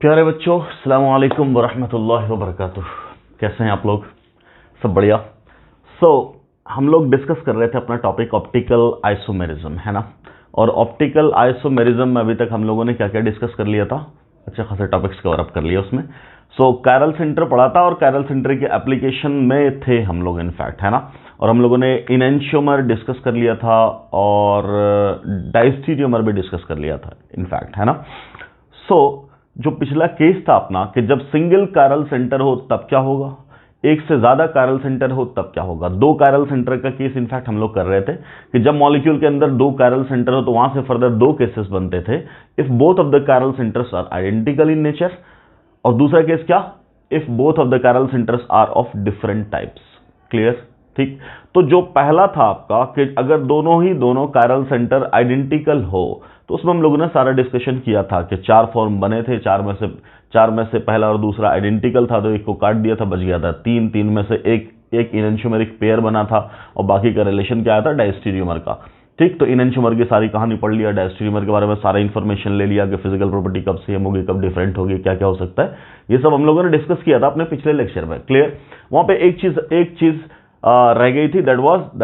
प्यारे बच्चों, अस्सलाम वालेकुम वरहमतुल्लाहि वबरकातुह। कैसे हैं आप लोग? सब बढ़िया। हम लोग डिस्कस कर रहे थे अपना टॉपिक ऑप्टिकल आइसोमेरिज्म, है ना। और ऑप्टिकल आइसोमेरिज्म में अभी तक हम लोगों ने क्या क्या डिस्कस कर लिया था? अच्छा खासे टॉपिक्स कवर अप कर लिया उसमें। कैरल सेंटर पढ़ा था और कैरल सेंटर के एप्लीकेशन में थे हम लोग इनफैक्ट, है ना। और हम लोगों ने इनएंशियोमर डिस्कस कर लिया था और डायस्टीरियोमर भी डिस्कस कर लिया था इनफैक्ट, है ना। जो पिछला केस था अपना कि जब सिंगल कैरल सेंटर हो तब क्या होगा, एक से ज्यादा कैरल सेंटर हो तब क्या होगा। दो कैरल सेंटर का केस इनफैक्ट हम लोग कर रहे थे कि जब मॉलिक्यूल के अंदर दो कैरल सेंटर हो तो वहां से फर्दर दो केसेस बनते थे, if both of the chiral centres are identical in nature. और दूसरा केस क्या, if both of the chiral centres are of different types. Clear? ठीक। तो जो पहला था आपका कि अगर दोनों कैरल सेंटर आइडेंटिकल हो तो उसमें हम लोगों ने सारा डिस्कशन किया था कि चार फॉर्म बने थे, चार में से पहला और दूसरा आइडेंटिकल था तो एक को काट दिया था, बच गया था तीन में से एक इनएंशियोमरिक पेयर बना था और बाकी का रिलेशन क्या आया था, डायस्टीरियोमर का। ठीक। तो इनएंशियोमर की सारी कहानी पढ़ लिया, डायस्टीरियोमर के बारे में सारा इंफॉर्मेशन ले लिया कि फिजिकल प्रॉपर्टी कब सेम होगी, कब डिफरेंट होगी, क्या क्या हो सकता है, ये सब हम लोगों ने डिस्कस किया था अपने पिछले लेक्चर में। क्लियर? वहां पे एक चीज रह गई थी, दैट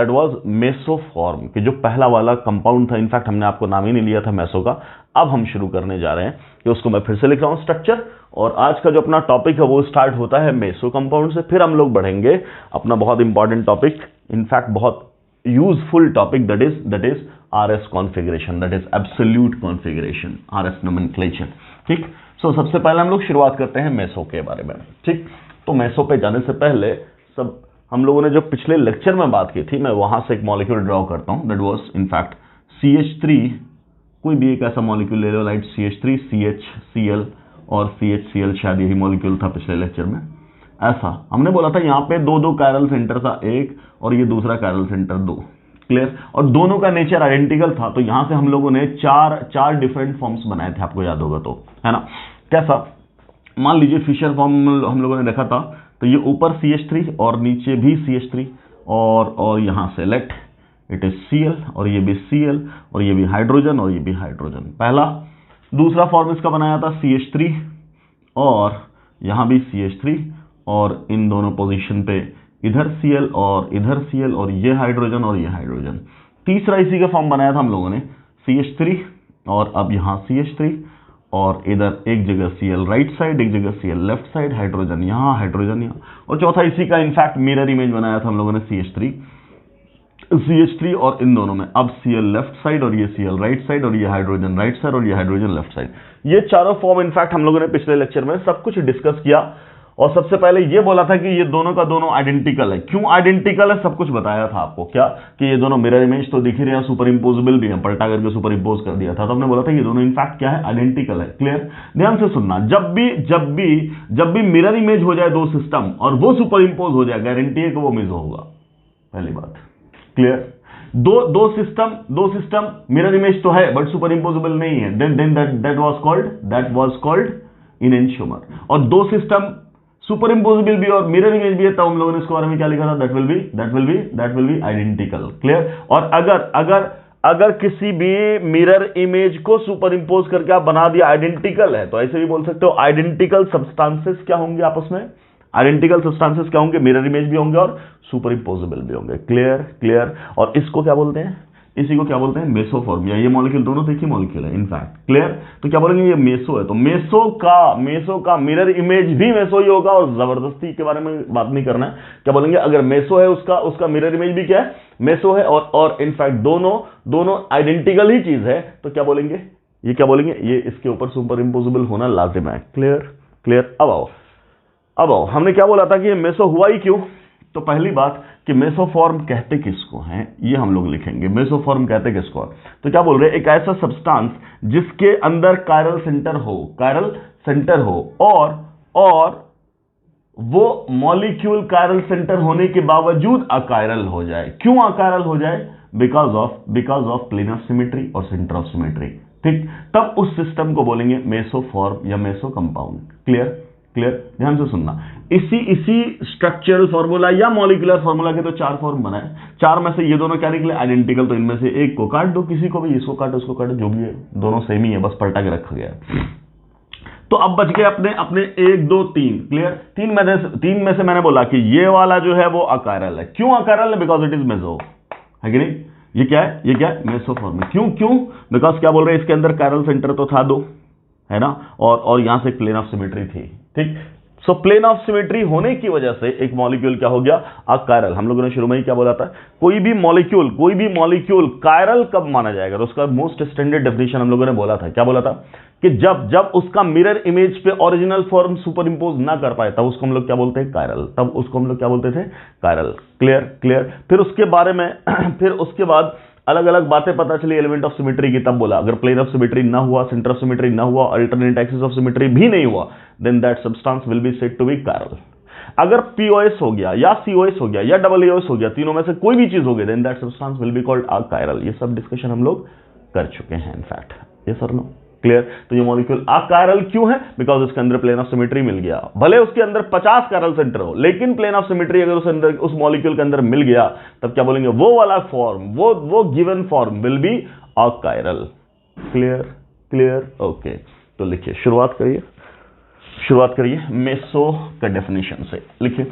वाज मेसोफॉर्म, कि जो पहला वाला कंपाउंड था, इनफैक्ट हमने आपको नाम ही नहीं लिया था मेसो का। अब हम शुरू करने जा रहे हैं कि उसको मैं फिर से लिख रहा हूं स्ट्रक्चर, और आज का जो अपना टॉपिक है वो स्टार्ट होता है मेसो कंपाउंड से। फिर हम लोग बढ़ेंगे अपना बहुत इंपॉर्टेंट टॉपिक, इनफैक्ट बहुत useful topic, that is RS configuration, that is absolute configuration, RS nomenclature. ठीक। सबसे पहले हम लोग शुरुआत करते हैं मेसो के बारे में। ठीक। तो मेसो पे जाने से पहले हम लोगों ने जो पिछले लेक्चर में बात की थी, मैं वहां से एक मॉलिक्यूल ड्रॉ करता हूं, दैट वाज इनफैक्ट CH3। कोई भी एक ऐसा मॉलिक्यूल ले लो, लाइट CH3, CHCl और CHCl, शायद यही मॉलिक्यूल था पिछले लेक्चर में। ऐसा हमने बोला था यहाँ पे दो कैरल सेंटर था, एक और ये दूसरा कैरल सेंटर दो। क्लियर? और दोनों का नेचर आइडेंटिकल था, तो यहां से हम लोगों ने चार डिफरेंट फॉर्म्स बनाए थे, आपको याद होगा तो, है ना। कैसा? मान लीजिए फिशर फॉर्म हम लोगों ने देखा था, तो ये ऊपर CH3 और नीचे भी CH3 और यहां से लेट इट इज Cl और ये भी Cl और ये भी हाइड्रोजन और ये भी हाइड्रोजन, पहला। दूसरा फॉर्म इसका बनाया था CH3 और यहां भी CH3 और इन दोनों पोजीशन पे इधर Cl और ये हाइड्रोजन और ये हाइड्रोजन। तीसरा इसी का फॉर्म बनाया था हम लोगों ने, CH3 और अब यहां CH3 और इधर एक जगह Cl राइट साइड, एक जगह Cl लेफ्ट साइड, हाइड्रोजन यहां हाइड्रोजन यहां। और चौथा इसी का इनफैक्ट मिरर इमेज बनाया था हम लोगों ने, CH3 और इन दोनों में अब Cl लेफ्ट साइड और ये Cl राइट साइड और ये हाइड्रोजन राइट साइड और ये हाइड्रोजन लेफ्ट साइड। ये चारों फॉर्म इनफैक्ट हम लोगों ने पिछले लेक्चर में सब कुछ डिस्कस किया। और सबसे पहले ये बोला था कि ये दोनों का दोनों आइडेंटिकल है। क्यों आइडेंटिकल है सब कुछ बताया था आपको, क्या कि ये दोनों मिरर इमेज तो दिख ही रहे हैं, सुपर इंपोजेबल भी है, पलटा करके सुपर इंपोज कर दिया था, तो हमने बोला था ये दोनों इनफैक्ट क्या है, आइडेंटिकल है। क्लियर? ध्यान से सुनना, जब भी मिरर इमेज हो जाए दो सिस्टम और वो सुपर इंपोज हो जाए, गारंटी है कि वो मिस होगा, पहली बात। क्लियर? दो सिस्टम मिरर इमेज तो है बट सुपर इंपोजेबल नहीं है, देन दैट वाज कॉल्ड इनएंशियोमर। और दो सिस्टम सुपर इंपोजिबल भी और मिरर इमेज भी है, तब हम लोगों ने इसके बारे में क्या लिखा था, that will be identical. Clear? और अगर किसी भी मिरर इमेज को सुपर इंपोज करके आप बना दिया आइडेंटिकल है, तो ऐसे भी बोल सकते हो आइडेंटिकल सब्सटेंसेस क्या होंगे आपस में, आइडेंटिकल सब्सटेंसेस क्या होंगे, मिरर इमेज भी होंगे और सुपर इंपोजेबल भी होंगे। क्लियर? और इसको क्या बोलते हैं, इसी को क्या बोलते हैं, मेसोफॉर्म। या ये मॉलिक्यूल दोनों तो एक ही मॉलिक्यूल है इनफैक्ट। क्लियर? तो क्या बोलेंगे, ये मेसो है, तो मेसो का मिरर इमेज भी मेसो ही होगा। और जबरदस्ती के बारे में बात नहीं करना है, क्या बोलेंगे, अगर मेसो है उसका मिरर इमेज भी क्या है, मेसो है। और इनफैक्ट दोनों आइडेंटिकल ही चीज है, तो क्या बोलेंगे, ये इसके ऊपर सुपर इंपोजेबल होना लाजिम है। क्लियर? अब आओ हमने क्या बोला था कि ये मेसो हुआ ही क्यों। तो पहली बात कि मेसोफॉर्म कहते किसको हैं, ये हम लोग लिखेंगे, मेसोफॉर्म कहते किसको। तो क्या बोल रहे हैं, एक ऐसा सब्सटेंस जिसके अंदर कायरल सेंटर हो और वो मॉलिक्यूल कायरल सेंटर होने के बावजूद अकायरल हो जाए। क्यों अकायरल हो जाए? Because of plane of symmetry और सेंटर ऑफ सिमेट्री। ठीक। तब उस सिस्टम को बोलेंगे मेसोफॉर्म या मेसो कंपाउंड। क्लियर? ध्यान से सुनना, इसी स्ट्रक्चरल फार्मूला या मॉलिक्यूलर फार्मूला के तो चार फॉर्म बनाए, चार में से ये दोनों क्या निकले, आइडेंटिकल। तो इनमें से एक को काट दो, किसी को भी, इसको काटो उसको काटो, जो भी है दोनों सेम ही है, बस पलटा के रखा गया। तो अब बच गए अपने अपने 1 2 3। क्लियर? तीन में से मैंने बोला कि ये वाला जो है वो अकायरल है। क्यों अकायरल है? बिकॉज इट इज मेसो, है कि नहीं? ये क्या है? ये क्या है? मेसोफॉर्म। क्यों? बिकॉज क्या बोल रहे हैं, इसके अंदर कायरल सेंटर तो था 2, है ना, और यहां से एक प्लेन ऑफ सिमेट्री थी। ठीक, सो प्लेन ऑफ सिमेट्री होने की वजह से एक मॉलिक्यूल क्या हो गया? अकायरल। हम लोगों ने शुरू में ही क्या बोला था, कोई भी मॉलिक्यूल कायरल कब माना जाएगा? तो उसका मोस्ट स्टैंडर्ड डेफिनेशन हम लोगों ने बोला था। क्या बोला था? कि जब उसका मिरर इमेज पे ओरिजिनल फॉर्म सुपर इंपोज ना कर पाए तब उसको हम लोग क्या बोलते हैं? कायरल। तब उसको हम लोग क्या बोलते थे? कायरल। क्लियर? फिर उसके बारे में फिर उसके बाद अलग अलग बातें पता चली एलिमेंट ऑफ सिमेट्री की। तब बोला अगर प्लेन ऑफ सिमेट्री ना हुआ, सेंटर ऑफ सिमेट्री ना हुआ, अल्टरनेट एक्सिस ऑफ सिमेट्री भी नहीं हुआ, then that substance will be said to be chiral. अगर पीओएस हो गया या सीओएस हो गया या डबल एओएस हो गया, तीनों में से कोई भी चीज हो गई, then that substance will be called achiral. ये सब डिस्कशन हम लोग कर चुके हैं इनफैक्ट। ये सर नो क्लियर? तो ये मॉलिक्यूल अकायरल क्यों है? बिकॉज उसके अंदर प्लेन ऑफ सिमेट्री मिल गया। भले उसके अंदर 50 कायरल सेंटर हो, लेकिन प्लेन ऑफ सिमेट्री अगर उस मॉलिक्यूल के अंदर मिल गया, तब क्या बोलेंगे? वो वाला फॉर्म, वो given form will be achiral. Clear? Okay, तो लिखिए, शुरुआत करिए मेसो का डेफिनेशन से। लिखिए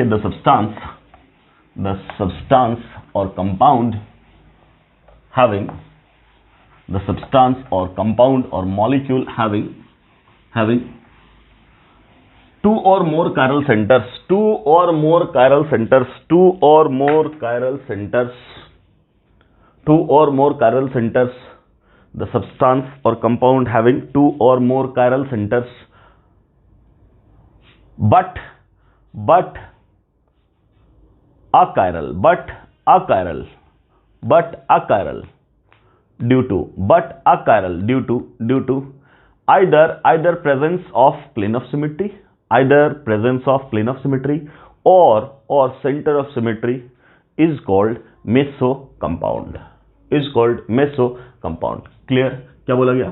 द सब्सटेंस और compound having the substance or compound or molecule having two or more chiral centers, the substance or compound having 2 or more chiral centers, but achiral due to either presence of plane of symmetry, or center of symmetry is called meso compound. Clear? क्या बोला गया?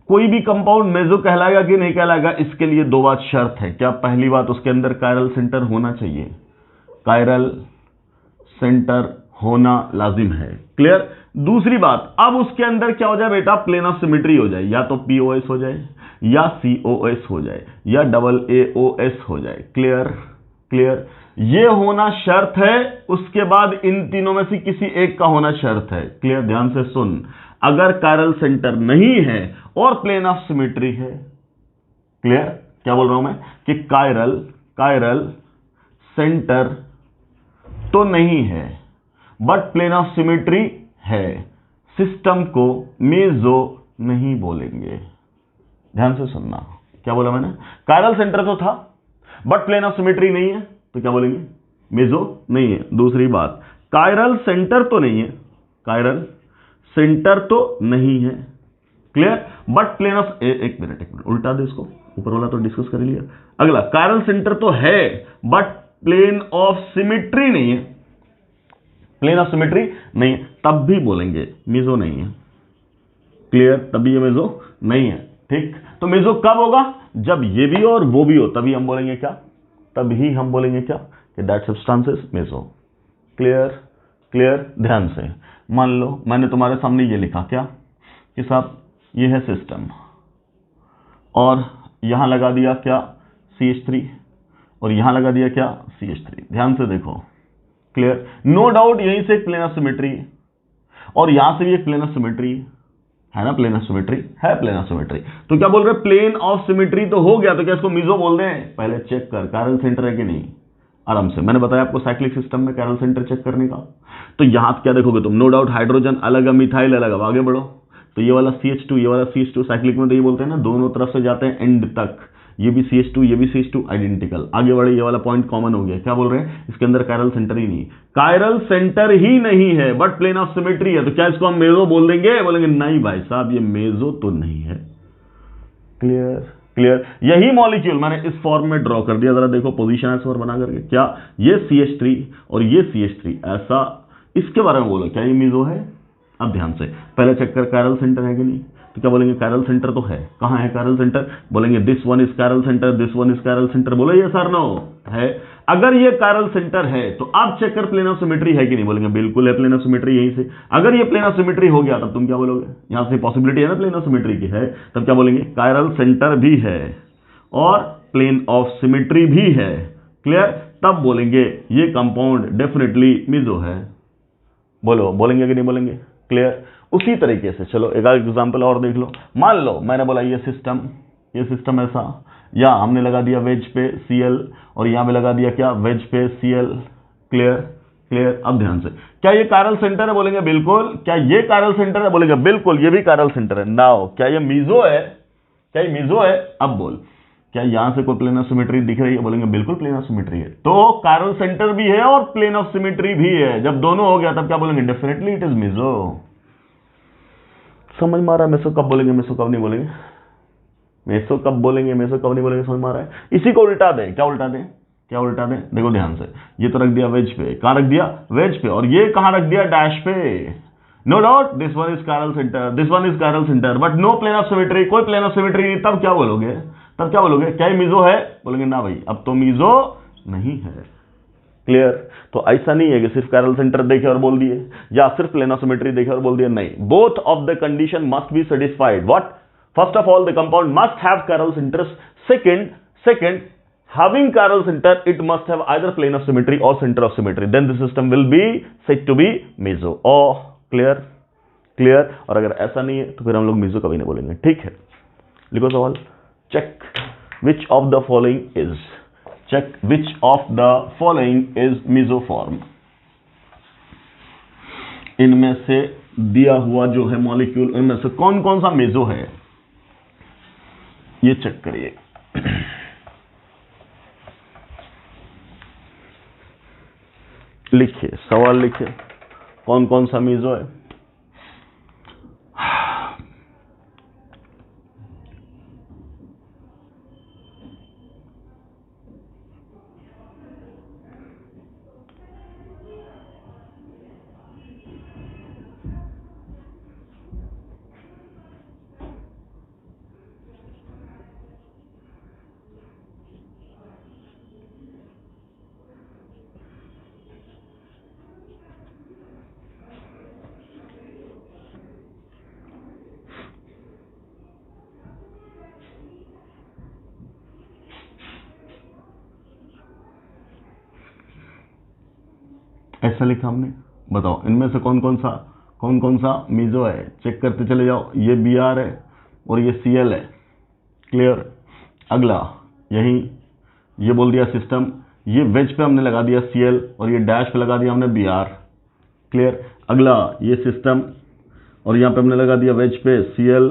कोई भी compound meso कहलाएगा कि नहीं कहलाएगा, इसके लिए 2 बात शर्त है। क्या? पहली बात, उसके अंदर कायरल सेंटर होना चाहिए, कायरल सेंटर होना लाजिम है। क्लियर? दूसरी बात, अब उसके अंदर क्या हो जाए बेटा? प्लेन ऑफ सिमेट्री हो जाए, या तो पीओएस हो जाए, या सीओएस हो जाए, या डबल एओएस हो जाए। क्लियर? ये होना शर्त है। उसके बाद इन तीनों में से किसी एक का होना शर्त है। क्लियर? ध्यान से सुन, अगर कायरल सेंटर नहीं है और प्लेन ऑफ सिमेट्री है, क्लियर? क्या बोल रहा हूं मैं? कि कायरल सेंटर तो नहीं है बट प्लेन ऑफ सिमेट्री है, सिस्टम को मेसो नहीं बोलेंगे। ध्यान से सुनना, क्या बोला मैंने? कायरल सेंटर तो था बट प्लेन ऑफ सिमेट्री नहीं है, तो क्या बोलेंगे? मेसो नहीं है। दूसरी बात, कायरल सेंटर तो नहीं है, क्लियर? बट प्लेन ऑफ एक मिनट उल्टा दे इसको, ऊपर वाला तो डिस्कस कर लिया। अगला, कायरल सेंटर तो है बट प्लेन ऑफ सिमेट्री नहीं है, तब भी बोलेंगे मेसो नहीं है। क्लियर? तभी ये मेसो नहीं है। ठीक, तो मेसो कब होगा? जब ये भी हो और वो भी हो, तभी हम बोलेंगे क्या? कि that substance is meso. Clear? ध्यान से मान लो मैंने तुम्हारे सामने ये लिखा, क्या कि साहब ये है सिस्टम, और यहां लगा दिया क्या? CH3, और यहां लगा दिया क्या? CH3। ध्यान से देखो, क्लियर? नो डाउट यहीं से एक प्लेन ऑफ सिमेट्री है, और यहां से भी एक प्लेन ऑफ सिमेट्री है ना, प्लेन ऑफ सिमेट्री। तो क्या बोल रहे? प्लेन ऑफ सिमेट्री तो हो गया, तो क्या इसको मेसो बोल रहे हैं? पहले चेक कर कायरल सेंटर है कि नहीं, आराम से। मैंने बताया आपको साइक्लिक सिस्टम में कायरल सेंटर चेक करने का। तो यहां क्या देखोगे तुम? नो डाउट हाइड्रोजन अलग है, मिथाइल अलग है। आगे बढ़ो, तो ये वाला CH2, ये वाला CH2, साइक्लिक में तो ये बोलते हैं ना, दोनों तरफ से जाते हैं एंड तक। ये भी CH2, ये भी CH2, आइडेंटिकल। आगे बढ़े, ये वाला पॉइंट कॉमन हो गया। क्या बोल रहे हैं? इसके अंदर कायरल सेंटर ही नहीं, बट प्लेन ऑफ सिमेट्री है, तो क्या इसको हम मेसो बोल देंगे? बोलेंगे नहीं भाई साहब, ये मेसो तो नहीं है। क्लियर? यही मॉलिक्यूल मैंने इस फॉर्म में ड्रॉ कर दिया, जरा देखो पोजीशन ऐसे बना करके। क्या ये CH3 और ये CH3 ऐसा, इसके बारे में बोलो, क्या ये मेसो है? अब ध्यान से पहले चेक कर कायरल सेंटर है कि नहीं। तो क्या बोलेंगे? कायरल सेंटर तो है। कहां है कायरल सेंटर? बोलेंगे this one is chiral centre, this one is chiral centre. बोलो ये सर नो है। अगर ये कायरल सेंटर है तो आप चेक कर प्लेन ऑफ सिमेट्री है कि नहीं, बोलेंगे बिल्कुल है प्लेन ऑफ सिमेट्री यहीं से। अगर ये प्लेन ऑफ सिमेट्री हो गया तब तुम क्या बोलोगे, यहां से पॉसिबिलिटी है ना प्लेन ऑफ सिमेट्री की है, तब क्या बोलेंगे कायरल सेंटर भी है और प्लेन ऑफ सिमेट्री भी है। क्लियर, तब बोलेंगे ये कंपाउंड डेफिनेटली मीजो है। बोलो, बोलेंगे कि नहीं बोलेंगे। क्लियर, उसी तरीके से चलो एक एग्जांपल और देख लो। मान लो मैंने बोला ये सिस्टम ऐसा, या हमने लगा दिया वेज पे Cl और यहां पे लगा दिया क्या वेज पे Cl। क्लियर क्लियर, अब ध्यान से, क्या ये कायरल सेंटर है, बोलेंगे बिल्कुल। क्या ये कायरल सेंटर है, बोलेंगे बिल्कुल ये भी कायरल सेंटर है। नाउ क्या ये मीजो है, क्या ये मीजो है। अब बोल, क्या यहां से कोई प्लेन ऑफ सिमेट्री दिख रही है, बोलेंगे बिल्कुल प्लेन ऑफ सिमेट्री है। तो कायरल सेंटर भी है और प्लेन ऑफ सिमेट्री भी है, जब दोनों हो गया तब क्या बोलेंगे डेफिनेटली इट इज मीजो। समझ में आ रहा है मेसो कब बोलेंगे, मेसो कब नहीं बोलेंगे, मेसो कब बोलेंगे, मेसो कब नहीं बोलेंगे, समझ में आ रहा है। इसी को उल्टा दें, क्या उल्टा दें, क्या उल्टा दें, देखो ध्यान से, ये तो रख दिया वेज पे, कहां रख दिया वेज पे, और ये कहां रख दिया डैश पे। No doubt this one is chiral centre, this one is chiral centre, but no plane of symmetry, कोई प्लेन ऑफ सिमेट्री नहीं। तब क्या बोलोगे, तब क्या बोलोगे, क्या ये मीजो है, बोलेंगे ना भाई अब तो मीजो नहीं है। क्लियर, तो ऐसा नहीं है कि सिर्फ कायरल सेंटर देखे और बोल दिए, या सिर्फ प्लेन ऑफ सिमेट्री देखे और बोल दिए, नहीं, both of the condition must be satisfied. What, first of all the compound must have chiral centres, second having chiral center it must have either plane of symmetry or center of symmetry, then the system will be said to be meso। oh clear clear, और अगर ऐसा नहीं है तो फिर हम लोग meso कभी नहीं बोलेंगे। ठीक है, लिखो सवाल, check which of the following is mesoform। इनमें से दिया हुआ जो है मॉलिक्यूल, इनमें से कौन कौन सा मेजो है, ये चेक करिए। लिखिए, सवाल लिखिए, कौन कौन सा मीजो है। ऐसा लिखा हमने, बताओ इनमें से कौन कौन सा मीजो है, चेक करते चले जाओ। ये Br है और ये Cl है। क्लियर, अगला यही ये बोल दिया सिस्टम, ये वेज पे हमने लगा दिया Cl और ये डैश पे लगा दिया हमने Br। क्लियर, अगला ये सिस्टम और यहाँ पे हमने लगा दिया वेज पे Cl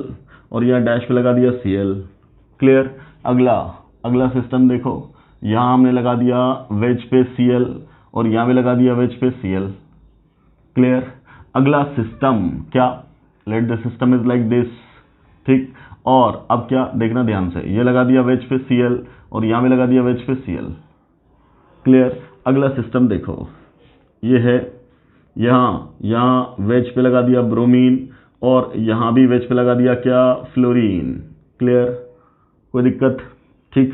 और यहाँ डैश पे लगा दिया Cl। क्लियर, अगला सिस्टम देखो, यहाँ हमने लगा दिया वेज पे Cl और यहाँ भी लगा दिया वेज पे Cl। क्लियर, अगला सिस्टम क्या, let the system is like this. ठीक, और अब क्या देखना ध्यान से, ये लगा दिया वेज पे Cl और यहाँ भी लगा दिया वेज पे Cl। क्लियर, अगला सिस्टम देखो, ये है यहाँ वेज पे लगा दिया ब्रोमीन और यहाँ भी वेज पे लगा दिया क्या फ्लोरीन। क्लियर, कोई दिक्कत। ठीक,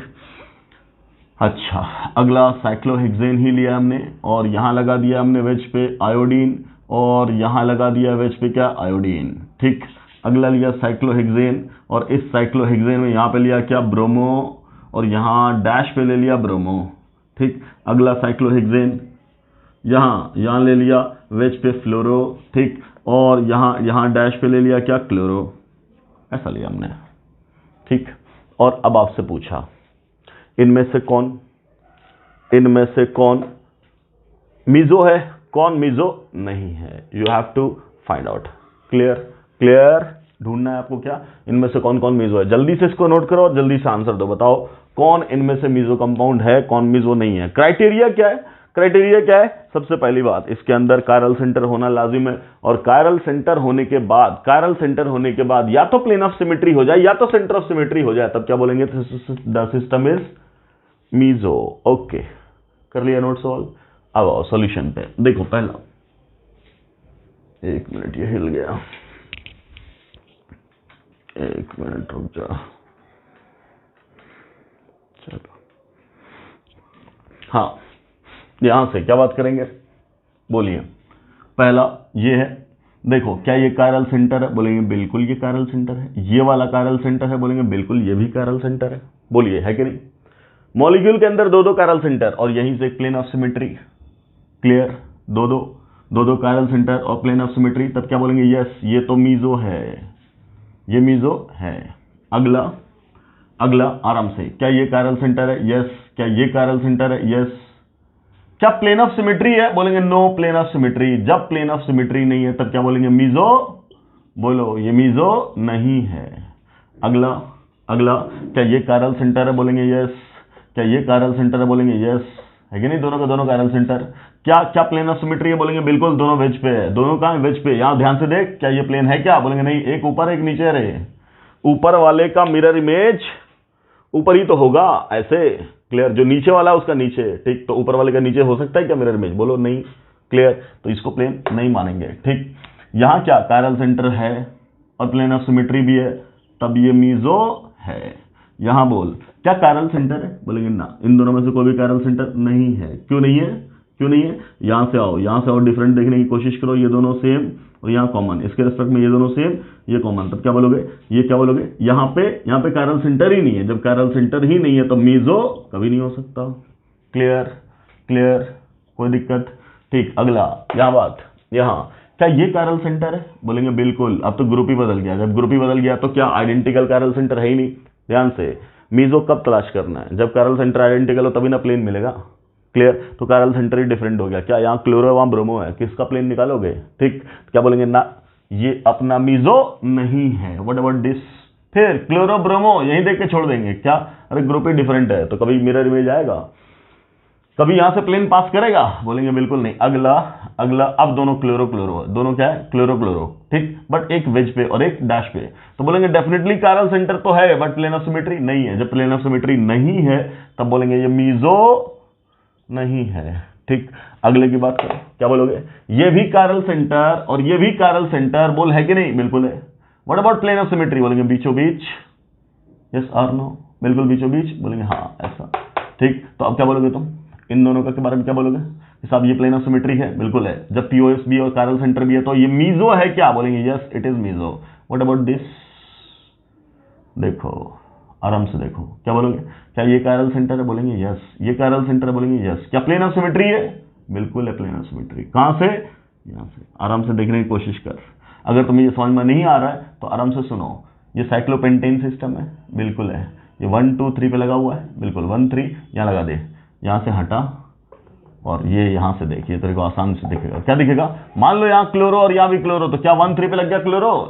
अच्छा, अगला साइक्लोहेक्सेन ही लिया हमने और यहाँ लगा दिया हमने वेज पे आयोडीन और यहाँ लगा दिया वेज पे क्या आयोडीन। ठीक, अगला लिया साइक्लोहेक्सेन और इस साइक्लोहेक्सेन में यहाँ पे लिया क्या ब्रोमो और यहाँ डैश पे ले लिया ब्रोमो। ठीक, अगला साइक्लोहेक्सेन यहाँ ले लिया वेज पे फ्लोरो। ठीक, और यहाँ डैश पे ले लिया क्या क्लोरो, ऐसा लिया हमने। ठीक, और अब आपसे पूछा इनमें से कौन मीजो है, कौन मीजो नहीं है, you have to find out. Clear, ढूंढना है आपको क्या, इनमें से कौन मीजो है। जल्दी से इसको नोट करो और जल्दी से आंसर दो, बताओ कौन इनमें से मीजो कंपाउंड है, कौन मीजो नहीं है। क्राइटेरिया क्या है, सबसे पहली बात इसके अंदर कायरल सेंटर होना लाजिम है, और कायरल सेंटर होने के बाद या तो प्लेन ऑफ सिमेट्री हो जाए या तो सेंटर ऑफ सिमेट्री हो जाए, तब क्या बोलेंगे the system is meso. Okay, कर लिया नोट सॉल्व। अब आओ सॉल्यूशन पे, देखो पहला, एक मिनट ये हिल गया, एक मिनट रुक जा, चलो हाँ यहां से क्या बात करेंगे, बोलिए। पहला ये है, देखो क्या ये कायरल सेंटर है, बोलेंगे बिल्कुल ये कायरल सेंटर है। ये वाला कायरल सेंटर है, बोलेंगे बिल्कुल ये भी कायरल सेंटर है। बोलिए है कि नहीं। मॉलिक्यूल के अंदर दो दो कायरल सेंटर और यहीं से प्लेन ऑफ सिमेट्री। क्लियर, दो दो कायरल सेंटर और प्लेन ऑफ सिमेट्री, तब क्या बोलेंगे, यस ये तो मीजो है, ये मीजो है। अगला आराम से, क्या ये कायरल सेंटर है, यस। क्या ये कायरल सेंटर है, यस। क्या प्लेन ऑफ सिमेट्री है, बोलेंगे नो प्लेन ऑफ सिमेट्री। जब प्लेन ऑफ सिमेट्री नहीं है तब क्या बोलेंगे, मीजो। बोलो ये मीजो नहीं है। अगला क्या ये कायरल सेंटर है, बोलेंगे यस। क्या ये कायरल सेंटर है, बोलेंगे यस, है कि नहीं, दोनों का दोनों कायरल सेंटर। क्या प्लेन ऑफ सिमेट्री है, बोलेंगे बिल्कुल, दोनों वेज पे है। दोनों कहां है, वेज पे। यहां ध्यान से देख, क्या ये प्लेन है, क्या बोलेंगे नहीं, एक ऊपर एक नीचे रहे। ऊपर वाले का मिरर इमेज ऊपर ही तो होगा ऐसे। क्लियर, जो नीचे वाला है उसका नीचे, ठीक। तो ऊपर वाले का नीचे हो सकता है क्या मिरर इमेज, बोलो नहीं। क्लियर, तो इसको प्लेन नहीं मानेंगे, ठीक। यहां क्या कायरल सेंटर है और प्लेन ऑफ सिमेट्री भी है, तब ये मीजो है। यहां बोल क्या कायरल सेंटर है, बोलेंगे ना, इन दोनों में से कोई भी कायरल सेंटर नहीं है। क्यों नहीं है, क्यों नहीं है। यहां से आओ डिफरेंट देखने की कोशिश करो, ये दोनों सेम और यहाँ कॉमन, इसके रेस्पेक्ट में ये दोनों सेम, ये कॉमन, तब क्या बोलोगे, ये क्या बोलोगे, यहाँ पे कायरल सेंटर ही नहीं है। जब कायरल सेंटर ही नहीं है तो मीजो कभी नहीं हो सकता। क्लियर, कोई दिक्कत, ठीक। अगला यहाँ बात, यहाँ क्या ये कायरल सेंटर है, बोलेंगे बिल्कुल। अब तो ग्रुप ही बदल गया, जब ग्रुप ही बदल गया तो क्या आइडेंटिकल कायरल सेंटर है ही नहीं। ध्यान से, मीजो कब तलाश करना है, जब कायरल सेंटर आइडेंटिकल हो तभी ना प्लेन मिलेगा। क्लियर, तो कायरल सेंटर ही डिफरेंट हो गया। क्या यहाँ क्लोरो वहां ब्रोमो है, किसका प्लेन निकालोगे, ठीक। क्या बोलेंगे ना, ये अपना मीजो नहीं है। व्हाट अबाउट दिस, फिर क्लोरो ब्रोमो यहीं देख के छोड़ देंगे क्या, अरे ग्रुप ही डिफरेंट है, तो कभी मिरर इमेज आएगा, कभी यहां से प्लेन पास करेगा, बोलेंगे बिल्कुल नहीं। अगला अब दोनों क्लोरो दोनों क्या है, क्लोरो, ठीक। बट एक वेज पे और एक डैश पे, तो बोलेंगे डेफिनेटली कायरल सेंटर तो है बट प्लेन ऑफ सिमेट्री नहीं है। जब प्लेन ऑफ सिमेट्री नहीं है तब बोलेंगे ये मीजो नहीं है, ठीक। अगले की बात करो, क्या बोलोगे, ये भी कायरल सेंटर और ये भी कायरल सेंटर, बोल है कि नहीं, बिल्कुल है। What about plane of symmetry, बोलेंगे बीचों बीच, यस और नो, बिल्कुल बीचों बीच, बोलेंगे हाँ ऐसा, ठीक। तो अब क्या बोलोगे तुम, इन दोनों का के बारे में क्या बोलोगे, साहब ये प्लेन ऑफ सिमेट्री है, बिल्कुल है। जब पीओएस भी और कायरल सेंटर भी है तो ये मीजो है क्या, बोलेंगे yes it is meso. What about this, देखो आराम से देखो, क्या बोलोगे, क्या ये कायरल सेंटर है, बोलेंगे यस। ये कायरल सेंटर है, बोलेंगे यस। क्या प्लेन ऑफ सिमेट्री है, बिल्कुल है प्लेन ऑफ सिमेट्री। कहां से, यहां से। आराम से देखने की कोशिश कर, अगर तुम्हें ये समझ में नहीं आ रहा है तो आराम से सुनो। ये साइक्लोपेंटेन सिस्टम है, बिल्कुल है। ये 1 2 3 पे लगा हुआ है, बिल्कुल 1 3 यहां लगा दे, यहां से हटा और ये यहां से देखिए, तेरे को आसान से दिखेगा। क्या दिखेगा, मान लो यहाँ क्लोरो और यहाँ भी क्लोरो, तो क्या 1 3 पे लग गया क्लोरो,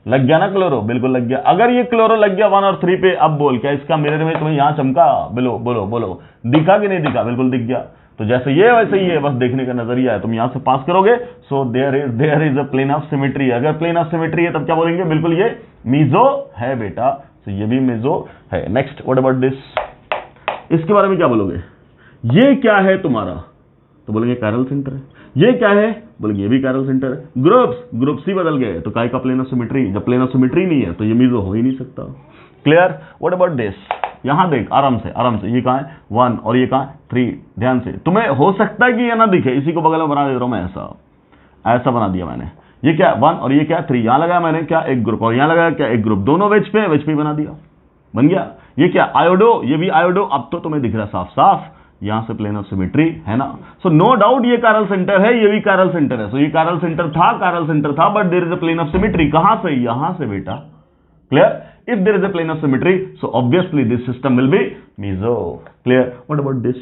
लग गया ना क्लोरो, बिल्कुल लग गया। अगर ये क्लोरो लग गया 1 और 3 पे, अब बोल क्या इसका मिरर में तुम्हें यहां चमका, बोलो दिखा कि नहीं दिखा, बिल्कुल दिख गया। तो जैसे ये वैसे ही है, बस देखने का नजरिया है, तुम यहां से पास करोगे। So there is a plane of symmetry. अगर प्लेन ऑफ सिमेट्री है तब क्या बोलेंगे, बिल्कुल ये मीजो है बेटा, तो ये भी मीजो है। नेक्स्ट, व्हाट अबाउट दिस, इसके बारे में क्या बोलोगे, ये क्या है तुम्हारा, तो बोलेंगे कायरल सेंटर है। ये क्या है, बोलेंगे ये भी कायरल सेंटर है। ग्रुप्स ही बदल गए, तो काय का प्लेन ऑफ सिमेट्री, जब प्लेन ऑफ सिमेट्री नहीं है तो ये मीजो हो ही नहीं सकता। क्लियर, व्हाट अबाउट दिस, यहां देख आराम से, ये कहां है 1 और ये कहां 3, ध्यान से। तुम्हें हो सकता है कि ये ना दिखे, इसी को बगल में बना दे रहा हूं मैं, ऐसा बना दिया मैंने। ये क्या 1 और ये क्या 3, यहां लगाया मैंने क्या एक ग्रुप और यहां लगाया क्या एक ग्रुप, दोनों वेज पे बना दिया, बन गया। ये क्या आयोडो, ये भी आयोडो, अब तो तुम्हें दिख रहा साफ यहां से प्लेन ऑफ सिमेट्री है ना। सो नो डाउट ये कायरल सेंटर है, ये भी कायरल सेंटर है। सो ये कायरल सेंटर था but there is a plane of symmetry. कहां से, यहां से बेटा। Clear, if there is a plane of symmetry so obviously this system will be meso. Clear, what about this,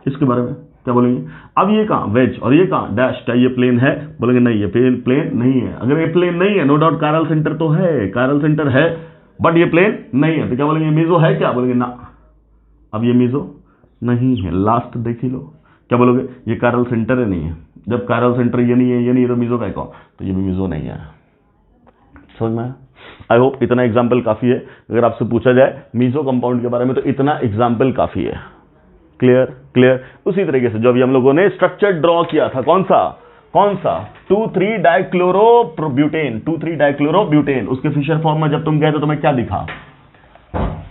इसके बारे में क्या बोलेंगे। अब ये कहां वेज और ये कहां डैश, क्या ये प्लेन है, बोलेंगे नहीं ये प्लेन नहीं है। अगर ये प्लेन नहीं है, नो डाउट कायरल सेंटर तो है, कायरल सेंटर है बट ये प्लेन नहीं है, तो क्या बोलेंगे मीजो है क्या, बोलेंगे ना, अब ये मीजो नहीं है। लास्ट देख ही लो, क्या बोलोगे, ये कायरल सेंटर है नहीं है। जब कायरल सेंटर ये नहीं है तो मीजो का कौन, तो ये भी मीजो नहीं है। समझ में, आई होप इतना एग्जाम्पल काफी है। अगर आपसे पूछा जाए मीजो कंपाउंड के बारे में तो इतना एग्जाम्पल काफी है। क्लियर, उसी तरीके से जो अभी हम लोगों ने स्ट्रक्चर ड्रॉ किया था, कौन सा 2,3 डाइक्लोरोब्यूटेन, 2,3 डाइक्लोरोब्यूटेन, उसके फिशर फॉर्म में जब तुम गए तो तुम्हें क्या दिखा,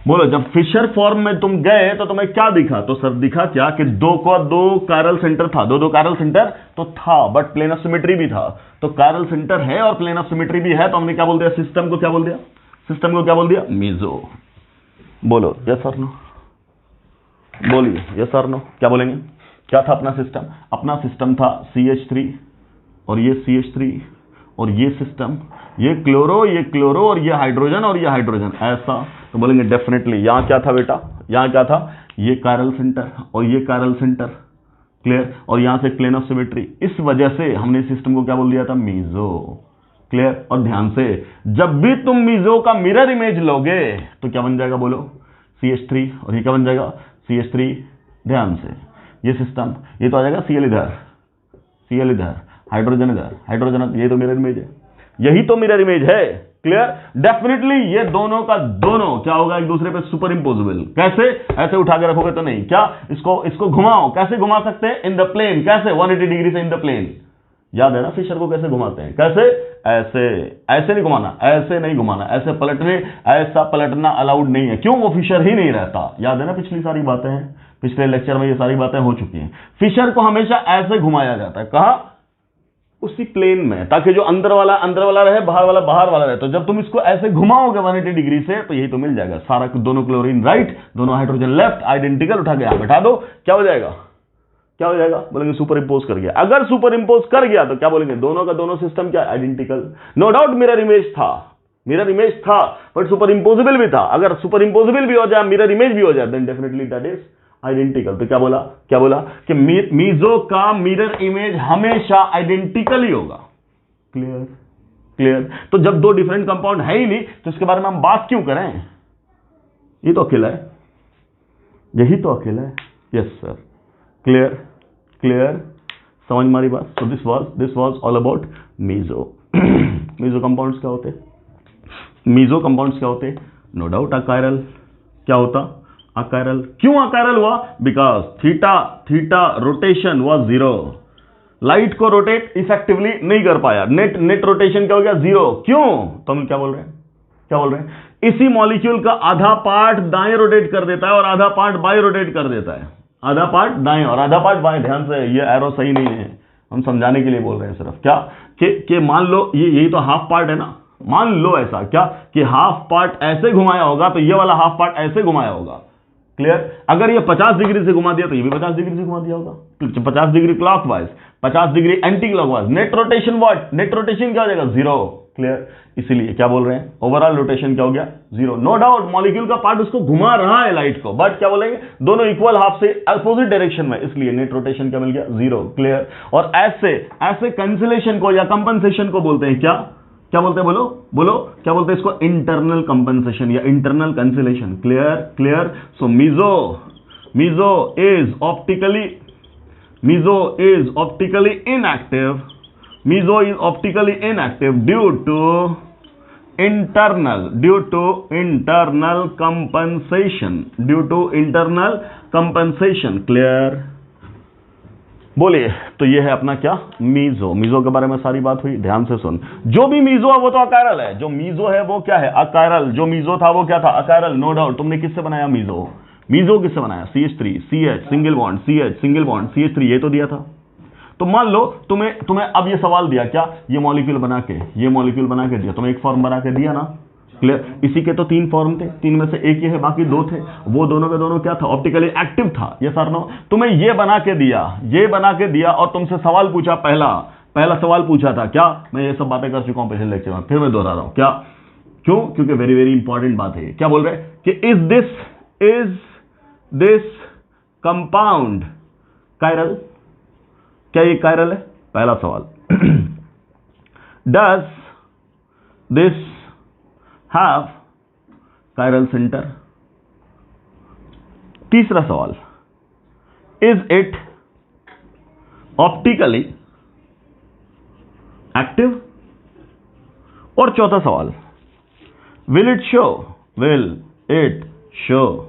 बोलो, जब फिशर फॉर्म में तुम गए तो तुम्हें क्या दिखा? तो सर दिखा क्या कि दो कायरल सेंटर था, दो कायरल सेंटर तो था, बट प्लेन ऑफ सिमेट्री भी था। तो कायरल सेंटर है और प्लेन ऑफ सिमेट्री भी है, तो हमने क्या बोल दिया? सिस्टम को क्या बोल दिया? सिस्टम को क्या बोल दिया? मीजो। बोलो यस और नो, बोलिए यस और नो, क्या बोलेंगे? क्या था अपना सिस्टम? अपना सिस्टम था CH3 और ये CH3 और ये सिस्टम, ये क्लोरो और ये हाइड्रोजन, ऐसा। तो बोलेंगे डेफिनेटली यहां क्या था बेटा? यहां क्या था? ये कायरल सेंटर और ये कायरल सेंटर, क्लियर, और यहां से प्लेन ऑफ सिमेट्री। इस वजह से हमने सिस्टम को क्या बोल दिया था? Meso, clear. और ध्यान से, जब भी तुम मीजो का मिरर इमेज लोगे तो क्या बन जाएगा? बोलो CH3 और ये क्या बन जाएगा? CH3। ध्यान से, ये सिस्टम, ये तो आ जाएगा Cl इधर, हाइड्रोजन इधर, ये तो मिरर इमेज है, यही तो मिरर इमेज है, क्लियर। डेफिनेटली ये दोनों का दोनों क्या होगा? एक दूसरे पे सुपर इंपोजेबल। कैसे? ऐसे उठा के रखोगे तो नहीं, क्या इसको घुमाओ, कैसे घुमा सकते हैं? In the plane. कैसे? 180 डिग्री से इन द प्लेन। याद है ना फिशर को कैसे घुमाते हैं? कैसे? ऐसे नहीं घुमाना, ऐसे नहीं घुमाना, ऐसा पलटना अलाउड नहीं है। क्यों? वो फिशर ही नहीं रहता। याद है ना, पिछली सारी बातें हैं, पिछले लेक्चर में ये सारी बातें हो चुकी हैं। फिशर को हमेशा ऐसे घुमाया जाता है, कहां? उसी प्लेन में, ताकि जो अंदर वाला रहे, बाहर वाला रहे। तो जब तुम इसको ऐसे घुमाओगे 180 डिग्री से, तो यही तो मिल जाएगा सारा, दोनों क्लोरीन राइट, दोनों हाइड्रोजन लेफ्ट, आइडेंटिकल। उठा के यहां बैठा दो, क्या हो जाएगा? बोलेंगे सुपर इंपोज कर गया। अगर सुपर इंपोज कर गया तो क्या बोलेंगे? दोनों का दोनों सिस्टम क्या? Identical. No doubt mirror image था, बट सुपर इंपोजेबल भी था। अगर सुपर इंपोजेबल भी हो जाए, मिरर इमेज भी हो जाए, then definitely that is identical. तो क्या बोला कि मीजो का मिरर इमेज हमेशा आइडेंटिकल ही होगा। क्लियर। तो जब दो डिफरेंट कंपाउंड है ही नहीं, तो इसके बारे में हम बात क्यों करें? ये तो अकेला है, यही तो अकेला है। यस सर, क्लियर, समझ मारी बात। So this was all about meso. Meso compounds क्या होते? No doubt achiral. क्या होता? अकायरल। क्यों अकायरल हुआ? Because theta rotation was 0। Light को रोटेट इफेक्टिवली नहीं कर पाया, नेट रोटेशन क्या हो गया? 0। क्यों? तो हम क्या बोल रहे हैं? इसी मॉलिक्यूल का आधा पार्ट दाएं रोटेट कर देता है और आधा पार्ट बाएं रोटेट कर देता है। आधा पार्ट दाएं और आधा पार्ट बाएं। ध्यान से, ये एरो सही नहीं है, हम समझाने के लिए बोल रहे हैं सिर्फ। क्या कि मान लो यही तो हाफ पार्ट है ना, मान लो ऐसा क्या कि हाफ पार्ट ऐसे घुमाया होगा, तो ये वाला हाफ पार्ट ऐसे घुमाया होगा। क्लियर। अगर ये 50 डिग्री से घुमा दिया तो ये भी 50 डिग्री से घुमा दिया होगा। 50 degree clockwise, 50 degree anti clockwise. Net rotation क्या हो जाएगा? 0। क्लियर। इसीलिए क्या बोल रहे हैं? ओवरऑल रोटेशन क्या हो गया? 0। नो डाउट मॉलिक्यूल का पार्ट उसको घुमा रहा है लाइट को, बट क्या बोलेंगे? दोनों इक्वल हाफ से अपोजिट डायरेक्शन में, इसलिए नेट रोटेशन क्या मिल गया? 0। क्लियर। और ऐसे कैंसिलेशन को या कंपनसेशन को बोलते हैं क्या बोलते हैं? बोलो क्या बोलते हैं इसको? इंटरनल कंपनसेशन या internal cancellation. Clear. So meso is optically inactive. Meso is optically inactive due to internal compensation. Clear. बोलिए। तो ये है अपना क्या? मीजो के बारे में सारी बात हुई। ध्यान से सुन, जो भी मीजो है वो तो अकायरल है। जो मीजो है वो क्या है? अकायरल। जो मीजो था वो क्या था? अकायरल। No doubt. तुमने किससे बनाया मीजो किससे बनाया? CH3, CH single bond, CH single bond, CH3, ये तो दिया था। तो मान लो तुम्हें अब ये सवाल दिया, क्या ये मॉलिक्यूल बना के दिया, तुम्हें एक फॉर्म बना के दिया ना। क्लियर। इसी के तो 3 फॉर्म थे, 3 में से एक ये है, बाकी 2 थे। वो दोनों के दोनों क्या था? ऑप्टिकली एक्टिव था। ये सर नो, तुम्हें ये बना के दिया और तुमसे सवाल पूछा। पहला सवाल पूछा था क्या? मैं ये सब बातें कर चुका हूं पिछले लेक्चर में, फिर मैं दोहरा रहा हूं। क्या? क्यों? क्योंकि वेरी वेरी इंपॉर्टेंट बात है। क्या बोल रहे हैं कि इज दिस कंपाउंड कायरल? क्या ये कायरल है? पहला सवाल। Does this have chiral centre? तीसरा सवाल, इज इट ऑप्टिकली एक्टिव? और चौथा सवाल, will it show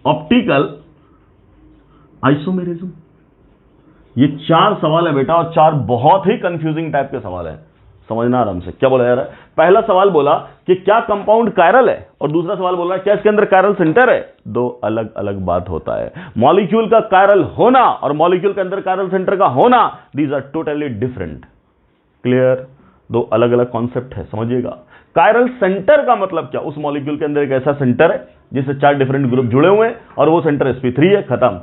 optical isomerism? ये 4 सवाल है बेटा, और 4 बहुत ही कंफ्यूजिंग टाइप के सवाल है। समझना आराम से, क्या बोला जा रहा है। पहला सवाल बोला कि क्या कंपाउंड कायरल है, और दूसरा सवाल बोल रहा है क्या इसके अंदर कायरल सेंटर है। दो अलग अलग बात होता है। मॉलिक्यूल का कायरल होना और मॉलिक्यूल के अंदर कायरल सेंटर का होना, these are totally different. Clear, दो अलग अलग कॉन्सेप्ट है, समझिएगा। कायरल सेंटर का मतलब क्या, उस मॉलिक्यूल के अंदर एक ऐसा सेंटर है जिससे 4 डिफरेंट ग्रुप जुड़े हुए हैं और वो सेंटर sp3 है, खत्म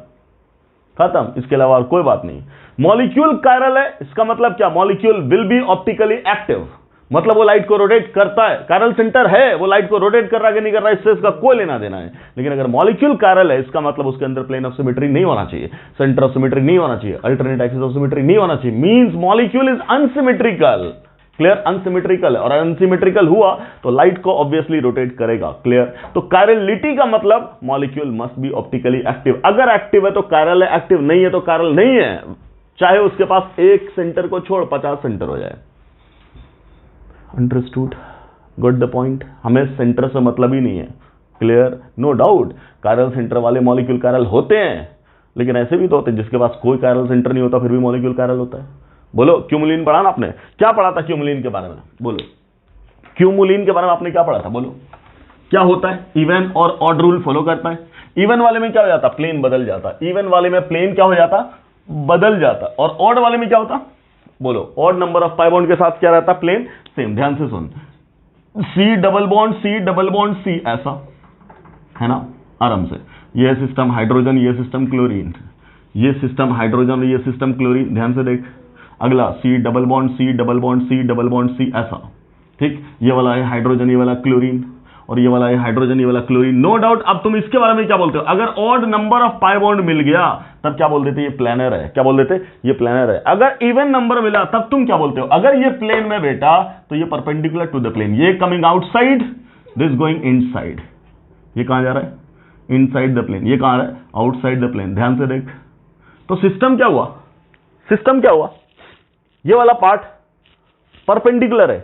खत्म, इसके अलावा और कोई बात नहीं। मॉलिक्यूल कायरल है, इसका मतलब क्या, molecule will be optically active, मतलब वो लाइट को रोटेट करता है। कायरल सेंटर है, वो लाइट को रोटेट कर रहा है कि नहीं कर रहा है, इससे इसका कोई लेना देना है। लेकिन अगर मॉलिक्यूल कायरल है, इसका मतलब उसके अंदर प्लेन ऑफ सिमेट्री नहीं होना चाहिए, सेंटर ऑफ सिमेट्री नहीं होना चाहिए, अल्टरनेट एक्सिस ऑफ सिमेट्री नहीं होना चाहिए, means molecule is unsymmetrical. Clear, unsymmetrical है, और अनसिमेट्रिकल हुआ तो लाइट को ऑब्वियसली रोटेट करेगा। क्लियर, तो कायरलिटी का मतलब molecule must be optically active. अगर एक्टिव है तो कायरल है, एक्टिव नहीं है तो कायरल नहीं है, चाहे उसके पास एक सेंटर को छोड़ 50 सेंटर हो जाए। Understood, got the point. हमें सेंटर से मतलब ही नहीं है। Clear, no doubt chiral centre वाले मॉलिक्यूल कायरल होते हैं, लेकिन ऐसे भी तो होते हैं जिसके पास कोई कायरल सेंटर नहीं होता फिर भी मॉलिक्यूल कायरल होता है। बोलो, क्यूमुलिन पढ़ा ना आपने, क्या पढ़ा था क्यूमुलिन के बारे में, बोलो क्यूमुलिन के बारे में आपने क्या पढ़ा था, बोलो क्या होता है। इवन और ऑड रूल फॉलो करता है। इवन वाले में क्या हो जाता, प्लेन बदल जाता। इवन वाले में प्लेन क्या हो जाता, बदल जाता। और ऑड वाले में क्या होता, बोलो odd number of pi bond के साथ क्या रहता, प्लेन सेम। ध्यान से सुन, C double bond C double bond C, ऐसा है ना, आराम से। ये सिस्टम हाइड्रोजन, ये सिस्टम क्लोरीन, ये सिस्टम हाइड्रोजन, ये सिस्टम क्लोरीन। ध्यान से देख, अगला C double bond C double bond C double bond C, ऐसा। ठीक, ये वाला है हाइड्रोजन, ये वाला क्लोरीन, और ये वाला है हाइड्रोजन, ये वाला क्लोरीन। No doubt. अब तुम इसके बारे में क्या बोलते हो, अगर odd number of pi bond मिल गया तब क्या बोल देते, ये प्लेनर है। क्या बोल देते, ये प्लेनर है। अगर इवन नंबर मिला तब तुम क्या बोलते हो, अगर ये प्लेन में बेटा तो ये परपेंडिकुलर टू द प्लेन, ये coming outside, this going inside. ये कहां जा रहा है, इनसाइड द प्लेन। ये कहां आ रहा है, आउटसाइड द प्लेन। ध्यान से देख, तो सिस्टम क्या हुआ, सिस्टम क्या हुआ, ये वाला पार्ट परपेंडिकुलर है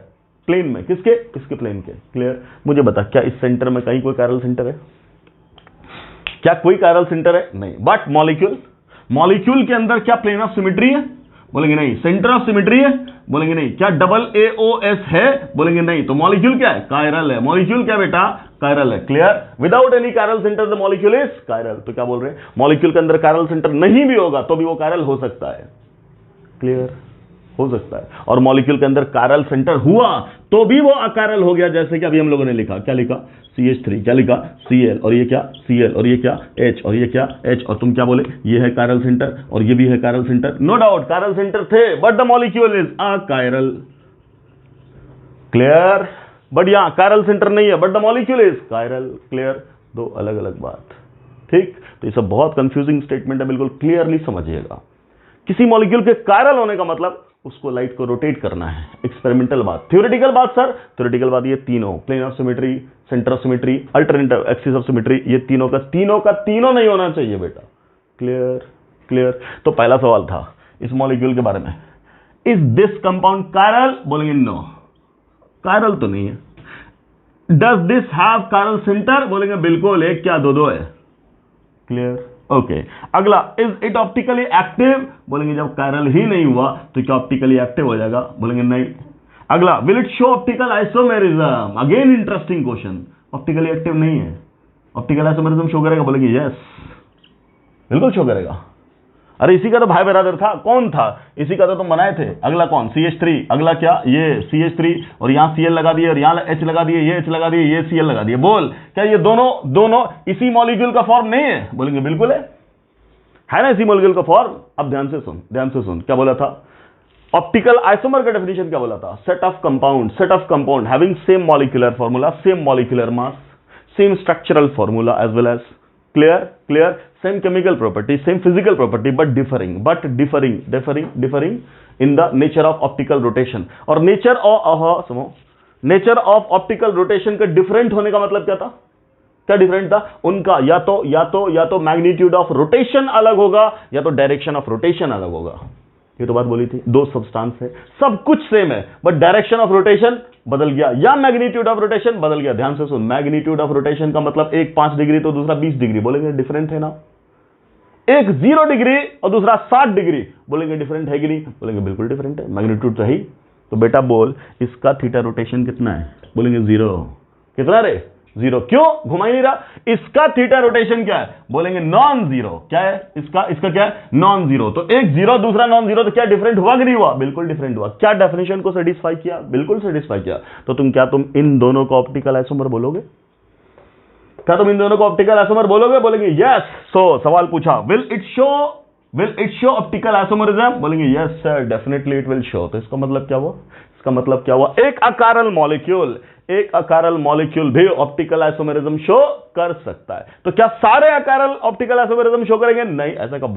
प्लेन में, किसके, इसके प्लेन के। क्लियर, मुझे बता क्या इस सेंटर में कहीं कोई कायरल सेंटर है, क्या कोई कायरल सेंटर है, नहीं। बट मॉलिक्यूल, मॉलिक्यूल के अंदर क्या प्लेन ऑफ सिमेट्री है, बोलेंगे नहीं। सेंटर ऑफ सिमेट्री है, बोलेंगे नहीं। क्या डबल AOS है, बोलेंगे नहीं। तो मॉलिक्यूल क्या है, कायरल है। मॉलिक्यूल क्या बेटा, कायरल है। Clear, without any chiral centre the molecule is chiral. तो क्या बोल रहे हैं, मॉलिक्यूल के अंदर कायरल सेंटर नहीं भी होगा तो भी वो कायरल हो सकता है। क्लियर, हो सकता है। और मॉलिक्यूल के अंदर कायरल सेंटर हुआ तो भी वो अकायरल हो गया, जैसे कि अभी हम लोगों ने लिखा, क्या लिखा, CH3, क्या लिखा, Cl, और ये क्या Cl, और ये क्या H, और ये क्या H, और तुम क्या बोले, ये है कायरल सेंटर और ये भी है chiral centre. No doubt chiral centre थे, but the molecule is achiral. Clear, but यहां कायरल सेंटर नहीं है, but the molecule is chiral. Clear, दो अलग अलग बात। ठीक, तो ये सब बहुत कंफ्यूजिंग स्टेटमेंट है, बिल्कुल क्लियरली समझिएगा। किसी मॉलिक्यूल के कायरल होने का मतलब उसको लाइट को रोटेट करना है, एक्सपेरिमेंटल बात। थ्योरेटिकल बात सर, थ्योरेटिकल बात ये तीनों, plane of symmetry, centre of symmetry, alternate axis of symmetry, ये तीनों का तीनों नहीं होना चाहिए बेटा। Clear, clear. तो पहला सवाल था इस मॉलिक्यूल के बारे में, इज दिस कंपाउंड कायरल, बोलेंगे नो, कायरल तो नहीं है। Does this have chiral centre, बोलेंगे बिल्कुल, एक क्या दो है। Clear, okay. अगला, इज इट ऑप्टिकली एक्टिव, बोलेंगे जब कायरल ही नहीं हुआ तो क्या ऑप्टिकली एक्टिव हो जाएगा, बोलेंगे नहीं। अगला, will it show optical isomerism, again interesting question. Optically active नहीं है, ऑप्टिकल आइसोमेरिज्म शो करेगा, बोलेंगे यस, बिल्कुल शो करेगा। अरे इसी का तो भाई बरादर था, कौन था, इसी का तो तुम बनाए थे। अगला कौन, CH3, अगला क्या, ये CH3, और यहां Cl लगा दिए, और यहां H लगा दिए, ये H लगा दिए, ये Cl लगा दिए। बोल, क्या ये दोनों इसी मॉलिक्यूल का फॉर्म नहीं है, बोलेंगे बिल्कुल है ना इसी मॉलिक्यूल का फॉर्म। अब ध्यान से सुन, क्या बोला था, ऑप्टिकल आइसोमर का डेफिनेशन क्या बोला था, set of compound having same molecular formula, same molecular mass, same structural formula as well as, clear, same chemical property, same physical property, but differing in the nature of optical rotation। और nature of optical rotation का different होने का मतलब क्या था, क्या different था उनका, या तो magnitude of rotation अलग होगा या तो direction of rotation अलग होगा। ये तो बात बोली थी, दो सब्सटेंस है, सब कुछ सेम है, बट डायरेक्शन ऑफ रोटेशन बदल गया या मैग्नीट्यूड ऑफ रोटेशन बदल गया। ध्यान से सुन, मैग्नीट्यूड ऑफ रोटेशन का मतलब एक 5 डिग्री तो दूसरा 20 डिग्री, बोलेंगे डिफरेंट है ना। एक 0 डिग्री और दूसरा 60 डिग्री, बोलेंगे डिफरेंट है कि नहीं, बोलेंगे बिल्कुल डिफरेंट है, मैग्नीट्यूड तो है ही। तो बेटा बोल इसका थीटा रोटेशन कितना है, बोलेंगे 0। कितना रे, 0। क्यों घुमा ही नहीं रहा, इसका थीटा रोटेशन क्या है, बोलेंगे नॉन जीरो। क्या है इसका क्या है, नॉन जीरो। तो एक जीरो दूसरा नॉन जीरो, तो क्या डिफरेंट हुआ कि नहीं हुआ, बिल्कुल डिफरेंट हुआ। क्या डेफिनेशन को सेटिस्फाई किया, बिल्कुल सेटिस्फाई किया। तो तुम इन दोनों को ऑप्टिकल आइसोमर बोलोगे, क्या तुम इन दोनों को ऑप्टिकल आइसोमर बोलोगे, बोलेंगे यस। सो सवाल पूछा, will it show optical isomerism, बोलेंगे yes sir definitely it will show. तो इसका मतलब क्या हुआ, इसका मतलब क्या हुआ, एक अकारल मॉलिक्यूल भी ऑप्टिकल आइसोमरिज्म शो कर सकता है। तो क्या सारे अकारल ऑप्टिकल आइसोमरिज्म शो करेंगे, नहीं। ऐसा कब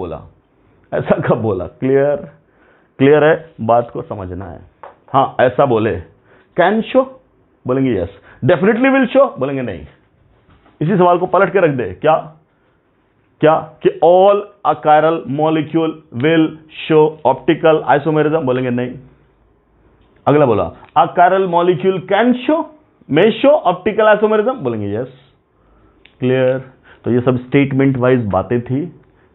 बोला, क्लियर है, बात को समझना है। हाँ ऐसा बोले, कैन शो, बोलेंगे यस। डेफिनेटली विल शो, बोलेंगे नहीं। इसी सवाल को पलट के रख दे, क्या कि all achiral molecule will show optical isomerism, बोलेंगे नहीं। अगला बोला, achiral molecule can show, may show optical isomerism, बोलेंगे यस। क्लियर। तो ये सब स्टेटमेंट वाइज बातें थी,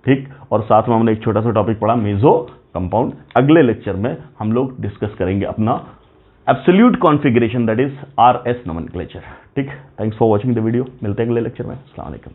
ठीक। और साथ में हमने एक छोटा सा टॉपिक पढ़ा, मेसो कंपाउंड। अगले लेक्चर में हम लोग डिस्कस करेंगे अपना absolute configuration, that is RS nomenclature, ठीक। Thanks for watching the video, मिलते हैं अगले लेक्चर में। अस्सलाम वालेकुम।